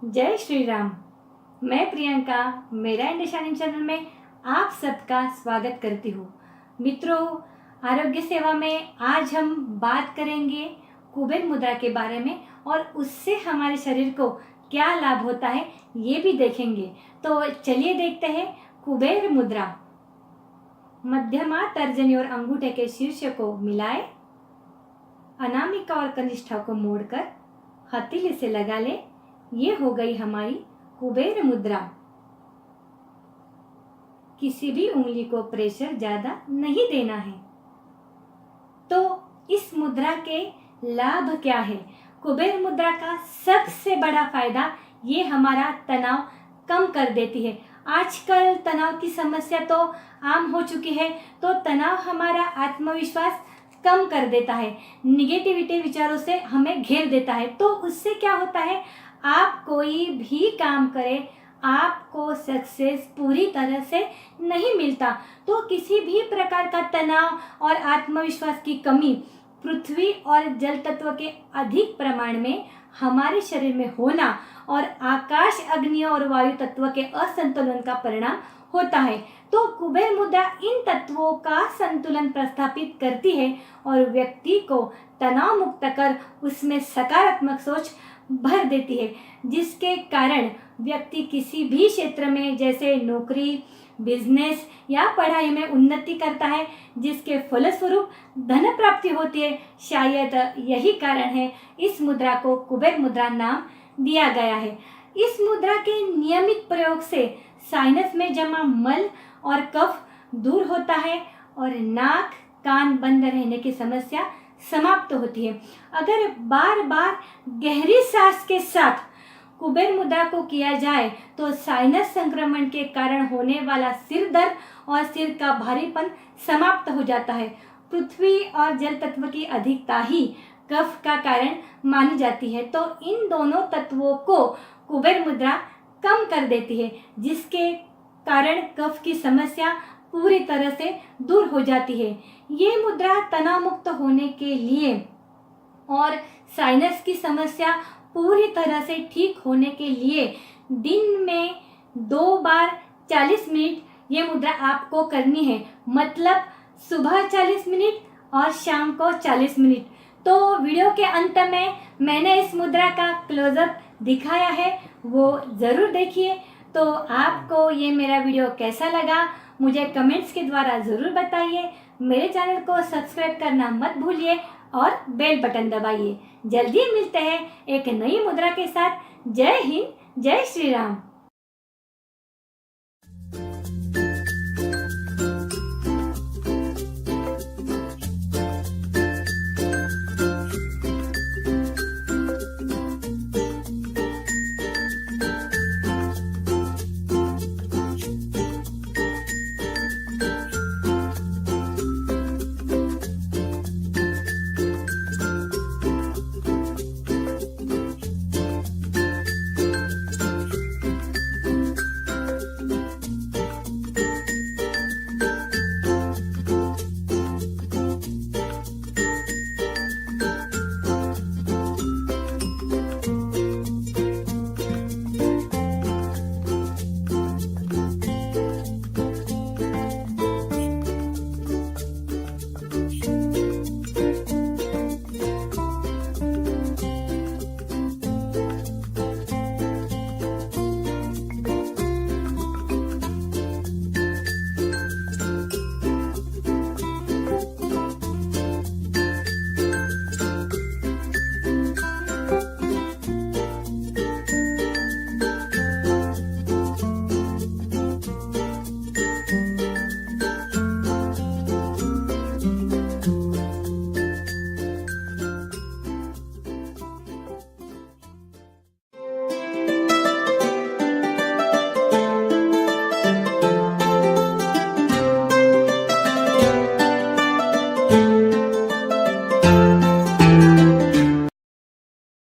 जय श्री राम। मैं प्रियंका मेरा इंडिया चैनल में आप सबका स्वागत करती हूँ। मित्रों, आरोग्य सेवा में आज हम बात करेंगे कुबेर मुद्रा के बारे में और उससे हमारे शरीर को क्या लाभ होता है ये भी देखेंगे। तो चलिए देखते हैं कुबेर मुद्रा। मध्यमा, तर्जनी और अंगूठे के शीर्ष को मिलाए, अनामिका और कनिष्ठा को मोड़कर हथेली से लगा ले। ये हो गई हमारी कुबेर मुद्रा। किसी भी उंगली को प्रेशर ज्यादा नहीं देना है। तो इस मुद्रा के लाभ क्या है? कुबेर मुद्रा का सबसे बड़ा फायदा ये हमारा तनाव कम कर देती है। आजकल तनाव की समस्या तो आम हो चुकी है, तो तनाव हमारा आत्मविश्वास कम कर देता है, निगेटिविटी विचारों से हमें घेर देता है। तो उससे क्या होता है, आप कोई भी काम करें, आपको सक्सेस पूरी तरह से नहीं मिलता। तो किसी भी प्रकार का तनाव और आत्मविश्वास की कमी पृथ्वी और जल तत्व के अधिक प्रमाण में हमारे शरीर में होना और आकाश, अग्नि और वायु तत्व के असंतुलन का परिणाम होता है। तो कुबेर मुद्रा इन तत्वों का संतुलन प्रस्थापित करती है और व्यक्ति को तनाव मुक्त कर उसमें सकारात्मक सोच भर देती है, जिसके कारण व्यक्ति किसी भी क्षेत्र में जैसे नौकरी, बिजनेस या पढ़ाई में उन्नति करता है, जिसके फलस्वरूप धन प्राप्ति होती है। शायद यही कारण है इस मुद्रा को कुबेर मुद्रा नाम दिया गया है। इस मुद्रा के नियमित प्रयोग से साइनस में जमा मल और कफ दूर होता है और नाक, कान बंद रहने की समस्या समाप्त होती है। अगर बार बार गहरी सांस के साथ कुबेर मुद्रा को किया जाए तो साइनस संक्रमण के कारण होने वाला सिर दर्द और सिर का भारीपन समाप्त हो जाता है। पृथ्वी और जल तत्व की अधिकता ही कफ का कारण मानी जाती है, तो इन दोनों तत्वों को कुबेर मुद्रा कम कर देती है, जिसके कारण कफ की समस्या पूरी तरह से दूर हो जाती है। ये मुद्रा तनाव मुक्त होने के लिए और साइनस की समस्या पूरी तरह से ठीक होने के लिए दिन में 2 बार 40 मिनट ये मुद्रा आपको करनी है। मतलब सुबह 40 मिनट और शाम को 40 मिनट। तो वीडियो के अंत में मैंने इस मुद्रा का क्लोजअप दिखाया है, वो ज़रूर देखिए। तो आपको ये मेरा वीडियो कैसा लगा मुझे कमेंट्स के द्वारा ज़रूर बताइए। मेरे चैनल को सब्सक्राइब करना मत भूलिए और बेल बटन दबाइए। जल्दी मिलते हैं एक नई मुद्रा के साथ। जय हिंद, जय श्री राम।